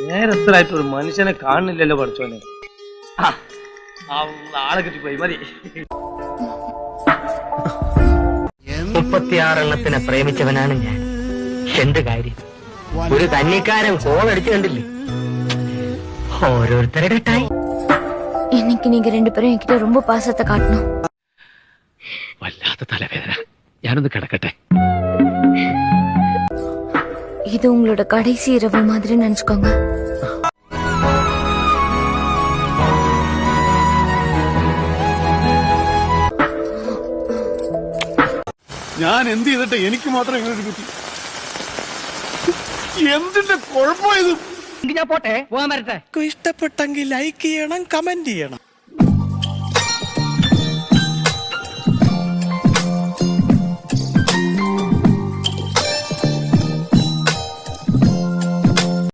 നേരത്തിലായിട്ട് ഒരു മനുഷ്യനെ കാണുന്നില്ലല്ലോ പഠിച്ചോനെ. ആളെ കിട്ടിപ്പോയി മതി. 36 എണ്ണത്തിനെ പ്രേമിച്ചവനാണ് ഞാൻ. എന്ത് കാര്യം, ഒരു കന്നിക്കാരൻ കോളടിച്ചു കണ്ടില്ലേ? ഓരോരുത്തരുടെ ടൈം. இன்னைக்கு நீங்க 2 பேரும் என்கிட்ட ரொம்ப பாசத்தை காட்டணும். വല്ലാത്ത തലവേദന, ഞാനൊന്ന് കിടക്കട്ടെ. இது உங்களோட கடைசி இரவு மாதிரி நினைச்சுக்கோங்க. ഞാൻ എന്ത് ചെയ്തിട്ട് എനിക്ക് മാത്രം ഇങ്ങനെ ഒരു കുട്ടി? എന്തിന്റെ കുഴപ്പമായത്? ഞാൻ പോട്ടെ, പോകാൻ വരട്ടെ. ഇഷ്ടപ്പെട്ടെങ്കിൽ ലൈക്ക് ചെയ്യണം, കമന്റ് ചെയ്യണം.